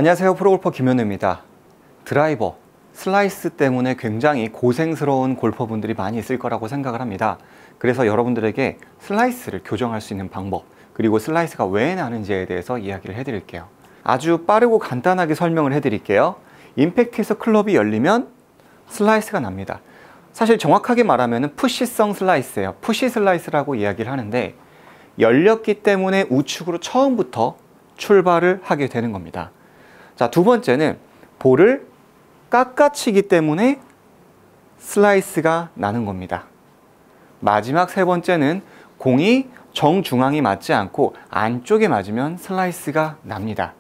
안녕하세요. 프로골퍼 김현우입니다. 드라이버, 슬라이스 때문에 굉장히 고생스러운 골퍼분들이 많이 있을 거라고 생각을 합니다. 그래서 여러분들에게 슬라이스를 교정할 수 있는 방법, 그리고 슬라이스가 왜 나는지에 대해서 이야기를 해드릴게요. 아주 빠르고 간단하게 설명을 해드릴게요. 임팩트에서 클럽이 열리면 슬라이스가 납니다. 사실 정확하게 말하면 푸시성 슬라이스예요. 푸시 슬라이스라고 이야기를 하는데, 열렸기 때문에 우측으로 처음부터 출발을 하게 되는 겁니다. 자, 두 번째는 볼을 깎아치기 때문에 슬라이스가 나는 겁니다. 마지막 세 번째는 공이 정중앙이 맞지 않고 안쪽에 맞으면 슬라이스가 납니다.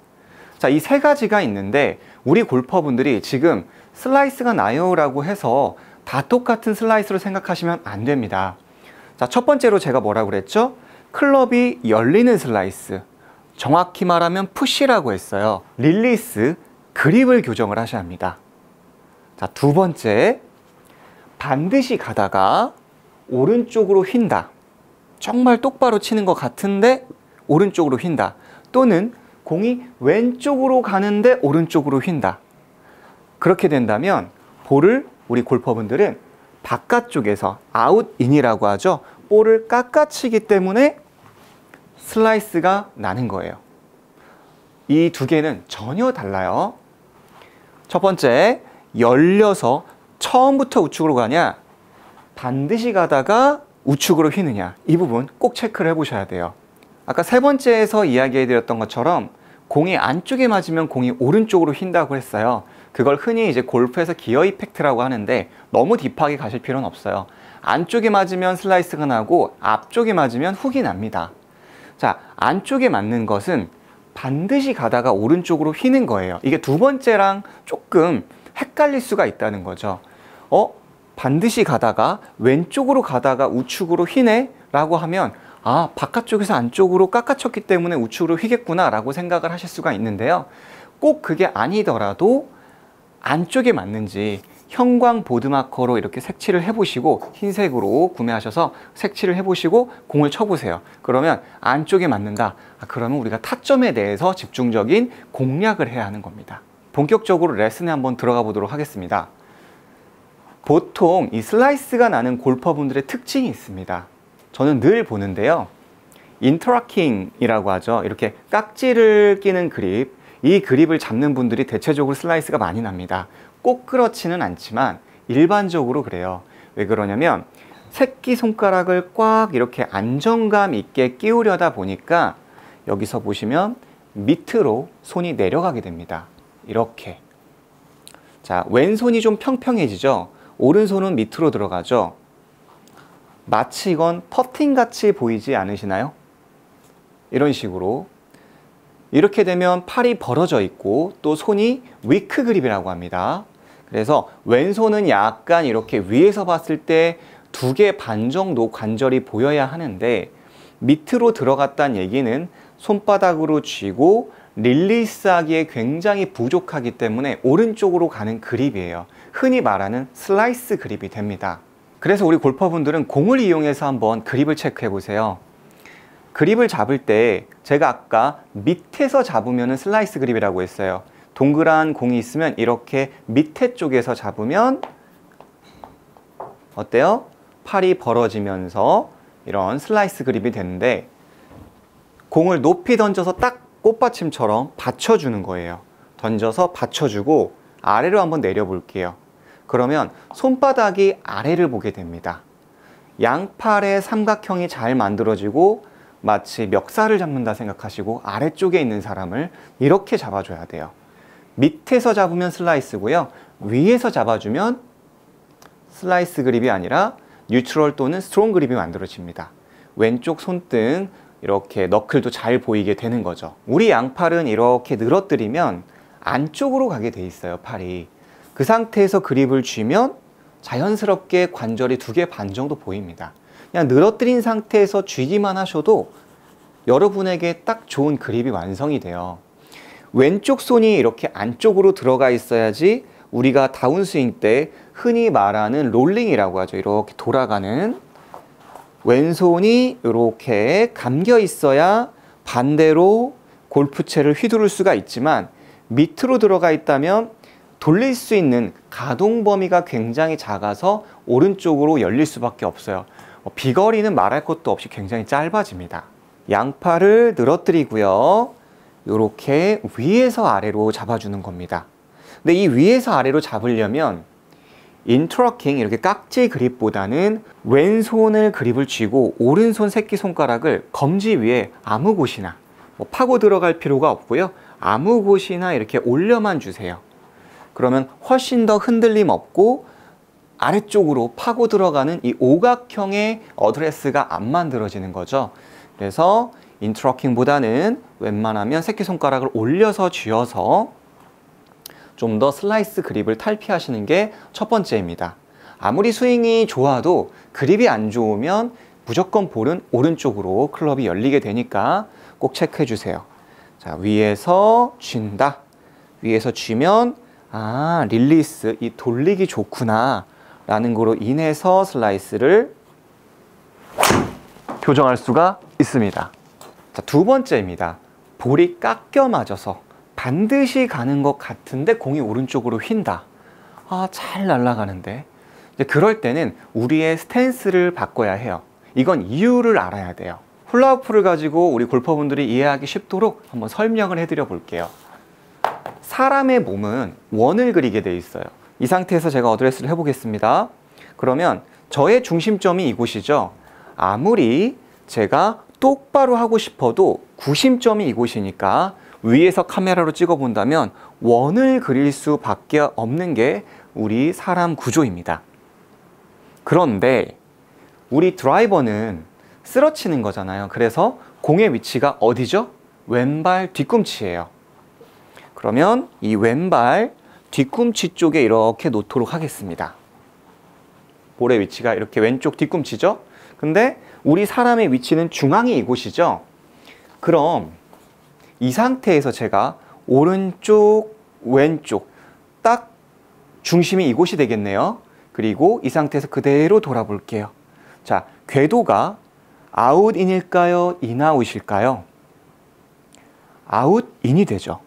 자, 이 세 가지가 있는데 우리 골퍼분들이 지금 슬라이스가 나요 라고 해서 다 똑같은 슬라이스로 생각하시면 안 됩니다. 자, 첫 번째로 제가 뭐라고 그랬죠? 클럽이 열리는 슬라이스, 정확히 말하면 푸시라고 했어요. 릴리스, 그립을 교정을 하셔야 합니다. 자, 두 번째, 반드시 가다가 오른쪽으로 휜다. 정말 똑바로 치는 것 같은데 오른쪽으로 휜다. 또는 공이 왼쪽으로 가는데 오른쪽으로 휜다. 그렇게 된다면 볼을 우리 골퍼분들은 바깥쪽에서 아웃인이라고 하죠. 볼을 깎아치기 때문에 슬라이스가 나는 거예요. 이 두 개는 전혀 달라요. 첫 번째, 열려서 처음부터 우측으로 가냐, 반드시 가다가 우측으로 휘느냐, 이 부분 꼭 체크를 해보셔야 돼요. 아까 세 번째에서 이야기해드렸던 것처럼 공이 안쪽에 맞으면 공이 오른쪽으로 휜다고 했어요. 그걸 흔히 이제 골프에서 기어 이펙트라고 하는데 너무 딥하게 가실 필요는 없어요. 안쪽에 맞으면 슬라이스가 나고 앞쪽에 맞으면 훅이 납니다. 자, 안쪽에 맞는 것은 반드시 가다가 오른쪽으로 휘는 거예요. 이게 두 번째랑 조금 헷갈릴 수가 있다는 거죠. 반드시 가다가 왼쪽으로 가다가 우측으로 휘네? 라고 하면 아, 바깥쪽에서 안쪽으로 깎아쳤기 때문에 우측으로 휘겠구나 라고 생각을 하실 수가 있는데요. 꼭 그게 아니더라도 안쪽에 맞는지 형광 보드마커로 이렇게 색칠을 해보시고, 흰색으로 구매하셔서 색칠을 해보시고 공을 쳐보세요. 그러면 안쪽에 맞는다. 그러면 우리가 타점에 대해서 집중적인 공략을 해야 하는 겁니다. 본격적으로 레슨에 한번 들어가 보도록 하겠습니다. 보통 이 슬라이스가 나는 골퍼분들의 특징이 있습니다. 저는 늘 보는데요. 인터라킹이라고 하죠. 이렇게 깍지를 끼는 그립, 이 그립을 잡는 분들이 대체적으로 슬라이스가 많이 납니다. 꼭 그렇지는 않지만 일반적으로 그래요. 왜 그러냐면 새끼손가락을 꽉 이렇게 안정감 있게 끼우려다 보니까 여기서 보시면 밑으로 손이 내려가게 됩니다. 이렇게. 자, 왼손이 좀 평평해지죠. 오른손은 밑으로 들어가죠. 마치 이건 퍼팅 같이 보이지 않으시나요? 이런 식으로. 이렇게 되면 팔이 벌어져 있고 또 손이 위크 그립이라고 합니다. 그래서 왼손은 약간 이렇게 위에서 봤을 때 2개 반 정도 관절이 보여야 하는데, 밑으로 들어갔다는 얘기는 손바닥으로 쥐고 릴리스하기에 굉장히 부족하기 때문에 오른쪽으로 가는 그립이에요. 흔히 말하는 슬라이스 그립이 됩니다. 그래서 우리 골퍼분들은 공을 이용해서 한번 그립을 체크해 보세요. 그립을 잡을 때 제가 아까 밑에서 잡으면 슬라이스 그립이라고 했어요. 동그란 공이 있으면 이렇게 밑에 쪽에서 잡으면 어때요? 팔이 벌어지면서 이런 슬라이스 그립이 되는데, 공을 높이 던져서 딱 꽃받침처럼 받쳐주는 거예요. 던져서 받쳐주고 아래로 한번 내려볼게요. 그러면 손바닥이 아래를 보게 됩니다. 양팔의 삼각형이 잘 만들어지고 마치 멱살을 잡는다 생각하시고 아래쪽에 있는 사람을 이렇게 잡아줘야 돼요. 밑에서 잡으면 슬라이스고요. 위에서 잡아주면 슬라이스 그립이 아니라 뉴트럴 또는 스트롱 그립이 만들어집니다. 왼쪽 손등 이렇게 너클도 잘 보이게 되는 거죠. 우리 양팔은 이렇게 늘어뜨리면 안쪽으로 가게 돼 있어요, 팔이. 그 상태에서 그립을 쥐면 자연스럽게 관절이 2개 반 정도 보입니다. 그냥 늘어뜨린 상태에서 쥐기만 하셔도 여러분에게 딱 좋은 그립이 완성이 돼요. 왼쪽 손이 이렇게 안쪽으로 들어가 있어야지 우리가 다운스윙 때 흔히 말하는 롤링이라고 하죠. 이렇게 돌아가는, 왼손이 이렇게 감겨 있어야 반대로 골프채를 휘두를 수가 있지만 밑으로 들어가 있다면 돌릴 수 있는 가동 범위가 굉장히 작아서 오른쪽으로 열릴 수밖에 없어요. 비거리는 말할 것도 없이 굉장히 짧아집니다. 양팔을 늘어뜨리고요. 이렇게 위에서 아래로 잡아주는 겁니다. 근데 이 위에서 아래로 잡으려면 인터로킹 이렇게 깍지 그립보다는 왼손을 그립을 쥐고 오른손 새끼손가락을 검지 위에 아무 곳이나 파고 들어갈 필요가 없고요. 아무 곳이나 이렇게 올려만 주세요. 그러면 훨씬 더 흔들림 없고 아래쪽으로 파고 들어가는 이 오각형의 어드레스가 안 만들어지는 거죠. 그래서 인터로킹보다는 웬만하면 새끼손가락을 올려서 쥐어서 좀 더 슬라이스 그립을 탈피하시는 게 첫 번째입니다. 아무리 스윙이 좋아도 그립이 안 좋으면 무조건 볼은 오른쪽으로 클럽이 열리게 되니까 꼭 체크해 주세요. 자, 위에서 쥔다. 위에서 쥐면 릴리스, 이 돌리기 좋구나 라는 거로 인해서 슬라이스를 교정할 수가 있습니다. 자, 두 번째입니다. 볼이 깎여 맞아서 반드시 가는 것 같은데 공이 오른쪽으로 휜다. 잘 날아가는데. 이제 그럴 때는 우리의 스탠스를 바꿔야 해요. 이건 이유를 알아야 돼요. 훌라후프를 가지고 우리 골퍼분들이 이해하기 쉽도록 한번 설명을 해드려 볼게요. 사람의 몸은 원을 그리게 돼 있어요. 이 상태에서 제가 어드레스를 해보겠습니다. 그러면 저의 중심점이 이곳이죠. 아무리 제가 똑바로 하고 싶어도 구심점이 이곳이니까 위에서 카메라로 찍어 본다면 원을 그릴 수밖에 없는 게 우리 사람 구조입니다. 그런데 우리 드라이버는 쓰러치는 거잖아요. 그래서 공의 위치가 어디죠? 왼발 뒤꿈치예요. 그러면 이 왼발 뒤꿈치 쪽에 이렇게 놓도록 하겠습니다. 볼의 위치가 이렇게 왼쪽 뒤꿈치죠? 근데 우리 사람의 위치는 중앙이 이곳이죠? 그럼 이 상태에서 제가 오른쪽, 왼쪽 딱 중심이 이곳이 되겠네요. 그리고 이 상태에서 그대로 돌아볼게요. 자, 궤도가 아웃인일까요? 인아웃일까요? 아웃인이 되죠.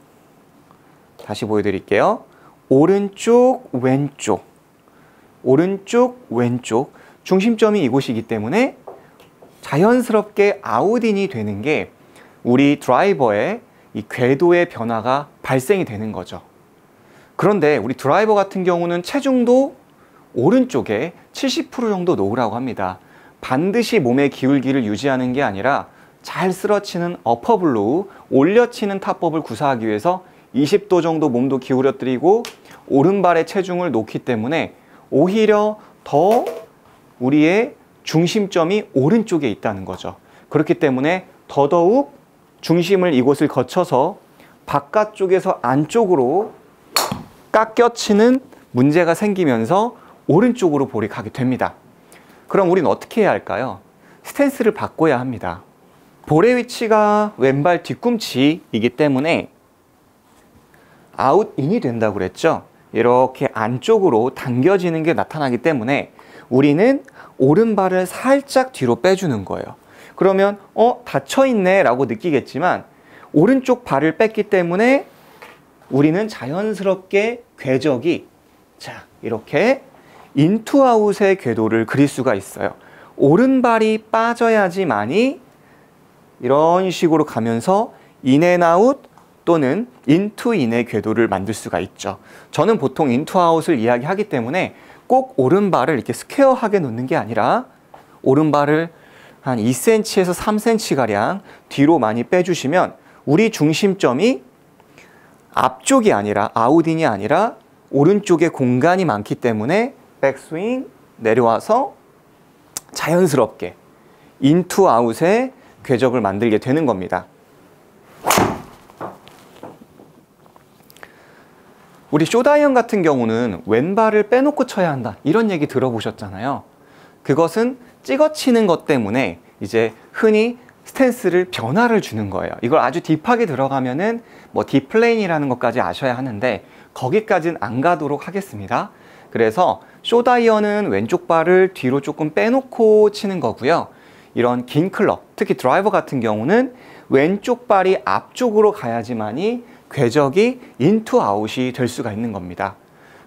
다시 보여드릴게요. 오른쪽, 왼쪽, 오른쪽, 왼쪽 중심점이 이곳이기 때문에 자연스럽게 아웃인이 되는 게 우리 드라이버의 이 궤도의 변화가 발생이 되는 거죠. 그런데 우리 드라이버 같은 경우는 체중도 오른쪽에 70% 정도 놓으라고 합니다. 반드시 몸의 기울기를 유지하는 게 아니라 잘 쓰러치는 어퍼블로우, 올려치는 탑법을 구사하기 위해서 20도 정도 몸도 기울여뜨리고 오른발에 체중을 놓기 때문에 오히려 더 우리의 중심점이 오른쪽에 있다는 거죠. 그렇기 때문에 더더욱 중심을 이곳을 거쳐서 바깥쪽에서 안쪽으로 깎여치는 문제가 생기면서 오른쪽으로 볼이 가게 됩니다. 그럼 우리는 어떻게 해야 할까요? 스탠스를 바꿔야 합니다. 볼의 위치가 왼발 뒤꿈치이기 때문에 아웃인이 된다고 그랬죠? 이렇게 안쪽으로 당겨지는 게 나타나기 때문에 우리는 오른발을 살짝 뒤로 빼주는 거예요. 그러면 닫혀있네 라고 느끼겠지만 오른쪽 발을 뺐기 때문에 우리는 자연스럽게 궤적이 이렇게 인투아웃의 궤도를 그릴 수가 있어요. 오른발이 빠져야지만이 이런 식으로 가면서 인앤아웃 또는 인투인의 궤도를 만들 수가 있죠. 저는 보통 인투아웃을 이야기하기 때문에 꼭 오른발을 이렇게 스퀘어하게 놓는 게 아니라 오른발을 한 2cm에서 3cm가량 뒤로 많이 빼주시면 우리 중심점이 앞쪽이 아니라 아웃인이 아니라 오른쪽에 공간이 많기 때문에 백스윙 내려와서 자연스럽게 인투 아웃의 궤적을 만들게 되는 겁니다. 우리 쇼다이언 같은 경우는 왼발을 빼놓고 쳐야 한다 이런 얘기 들어보셨잖아요. 그것은 찍어치는 것 때문에 이제 흔히 스탠스를 변화를 주는 거예요. 이걸 아주 딥하게 들어가면은 뭐 딥플레인이라는 것까지 아셔야 하는데 거기까지는 안 가도록 하겠습니다. 그래서 쇼다이언은 왼쪽 발을 뒤로 조금 빼놓고 치는 거고요. 이런 긴 클럽, 특히 드라이버 같은 경우는 왼쪽 발이 앞쪽으로 가야지만이 궤적이 인투 아웃이 될 수가 있는 겁니다.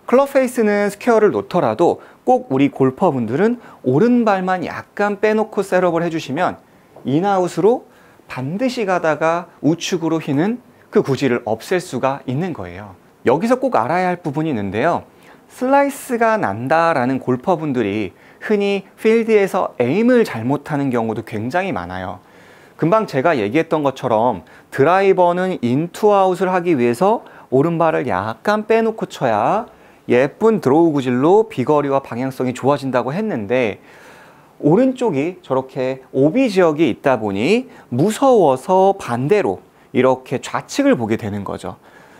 클럽 페이스는 스퀘어를 놓더라도 꼭 우리 골퍼분들은 오른발만 약간 빼놓고 셋업을 해주시면 인아웃으로 반드시 가다가 우측으로 휘는 그 구질을 없앨 수가 있는 거예요. 여기서 꼭 알아야 할 부분이 있는데요. 슬라이스가 난다라는 골퍼분들이 흔히 필드에서 에임을 잘못하는 경우도 굉장히 많아요. 금방 제가 얘기했던 것처럼 드라이버는 인투아웃을 하기 위해서 오른발을 약간 빼놓고 쳐야 예쁜 드로우 구질로 비거리와 방향성이 좋아진다고 했는데, 오른쪽이 저렇게 오비 지역이 있다 보니 무서워서 반대로 이렇게 좌측을 보게 되는 거죠.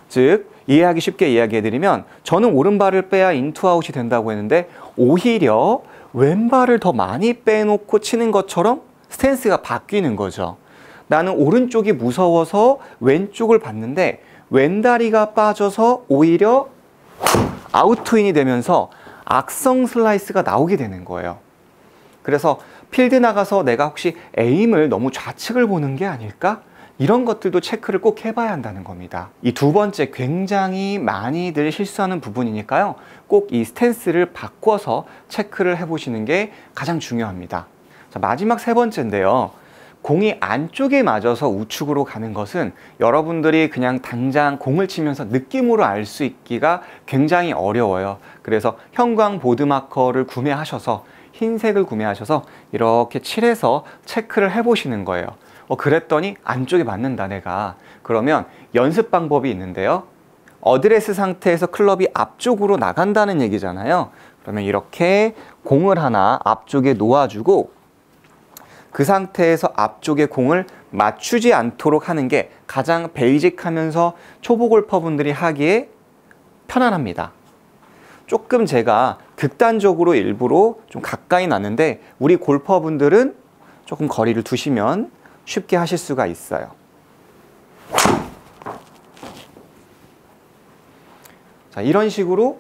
즉, 이해하기 쉽게 이야기해드리면 저는 오른발을 빼야 인투아웃이 된다고 했는데 오히려 왼발을 더 많이 빼놓고 치는 것처럼 스탠스가 바뀌는 거죠. 나는 오른쪽이 무서워서 왼쪽을 봤는데 왼다리가 빠져서 오히려 아웃트윈이 되면서 악성 슬라이스가 나오게 되는 거예요. 그래서 필드 나가서 내가 혹시 에임을 너무 좌측을 보는 게 아닐까? 이런 것들도 체크를 꼭 해봐야 한다는 겁니다. 이 두 번째, 굉장히 많이들 실수하는 부분이니까요. 꼭 이 스탠스를 바꿔서 체크를 해보시는 게 가장 중요합니다. 자, 마지막 세 번째인데요. 공이 안쪽에 맞아서 우측으로 가는 것은 여러분들이 그냥 당장 공을 치면서 느낌으로 알 수 있기가 굉장히 어려워요. 그래서 형광 보드 마커를 구매하셔서 흰색을 구매하셔서 이렇게 칠해서 체크를 해보시는 거예요. 그랬더니 안쪽에 맞는다 내가. 그러면 연습 방법이 있는데요. 어드레스 상태에서 클럽이 앞쪽으로 나간다는 얘기잖아요. 그러면 이렇게 공을 하나 앞쪽에 놓아주고 그 상태에서 앞쪽에 공을 맞추지 않도록 하는 게 가장 베이직하면서 초보 골퍼분들이 하기에 편안합니다. 조금 제가 극단적으로 일부러 좀 가까이 놨는데 우리 골퍼분들은 조금 거리를 두시면 쉽게 하실 수가 있어요. 자, 이런 식으로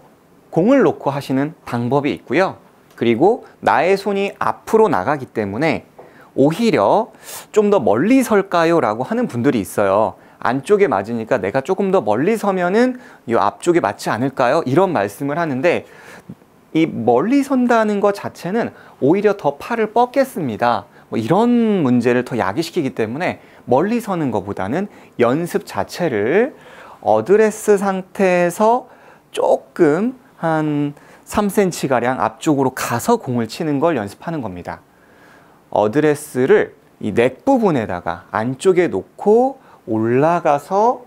공을 놓고 하시는 방법이 있고요. 그리고 나의 손이 앞으로 나가기 때문에 오히려 좀 더 멀리 설까요? 라고 하는 분들이 있어요. 안쪽에 맞으니까 내가 조금 더 멀리 서면은 이 앞쪽에 맞지 않을까요? 이런 말씀을 하는데 이 멀리 선다는 것 자체는 오히려 더 팔을 뻗겠습니다. 뭐 이런 문제를 더 야기시키기 때문에 멀리 서는 것보다는 연습 자체를 어드레스 상태에서 조금 한 3cm가량 앞쪽으로 가서 공을 치는 걸 연습하는 겁니다. 어드레스를 이 넥 부분에다가 안쪽에 놓고 올라가서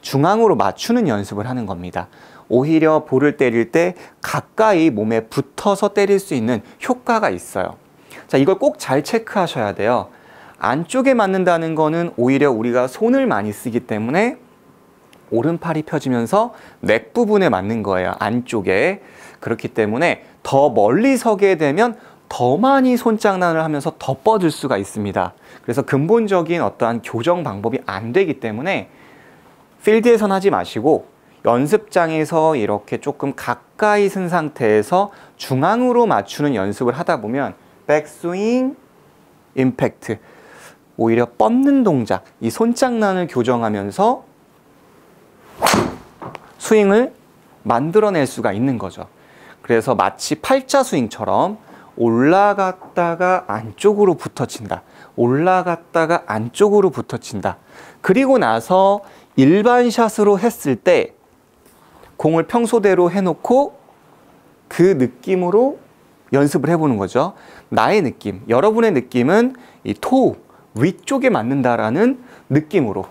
중앙으로 맞추는 연습을 하는 겁니다. 오히려 볼을 때릴 때 가까이 몸에 붙어서 때릴 수 있는 효과가 있어요. 자, 이걸 꼭 잘 체크하셔야 돼요. 안쪽에 맞는다는 거는 오히려 우리가 손을 많이 쓰기 때문에 오른팔이 펴지면서 넥 부분에 맞는 거예요. 안쪽에. 그렇기 때문에 더 멀리 서게 되면 더 많이 손장난을 하면서 더 뻗을 수가 있습니다. 그래서 근본적인 어떠한 교정 방법이 안 되기 때문에 필드에선 하지 마시고 연습장에서 이렇게 조금 가까이 쓴 상태에서 중앙으로 맞추는 연습을 하다 보면 백스윙, 임팩트, 오히려 뻗는 동작, 이 손장난을 교정하면서 스윙을 만들어낼 수가 있는 거죠. 그래서 마치 팔자 스윙처럼 올라갔다가 안쪽으로 붙어친다. 올라갔다가 안쪽으로 붙어친다. 그리고 나서 일반 샷으로 했을 때 공을 평소대로 해놓고 그 느낌으로 연습을 해보는 거죠. 나의 느낌, 여러분의 느낌은 이 토우, 위쪽에 맞는다라는 느낌으로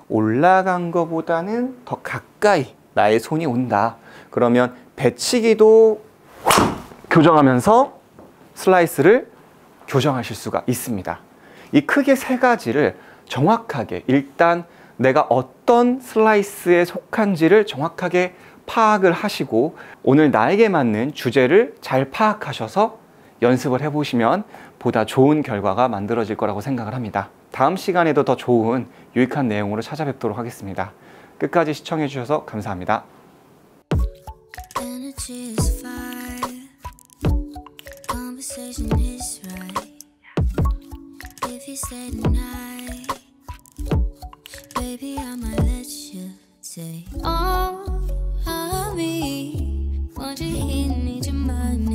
올라간 것보다는 더 가까이 나의 손이 온다. 그러면 배치기도 교정하면서 슬라이스를 교정하실 수가 있습니다. 이 크게 세 가지를 정확하게 일단 내가 어떤 슬라이스에 속한지를 정확하게 파악을 하시고 오늘 나에게 맞는 주제를 잘 파악하셔서 연습을 해보시면 보다 좋은 결과가 만들어질 거라고 생각을 합니다. 다음 시간에도 더 좋은 유익한 내용으로 찾아뵙도록 하겠습니다. 끝까지 시청해 주셔서 감사합니다. Conversation is right. If you stay tonight, baby, I might let you all of me. Won't you hit me, your mind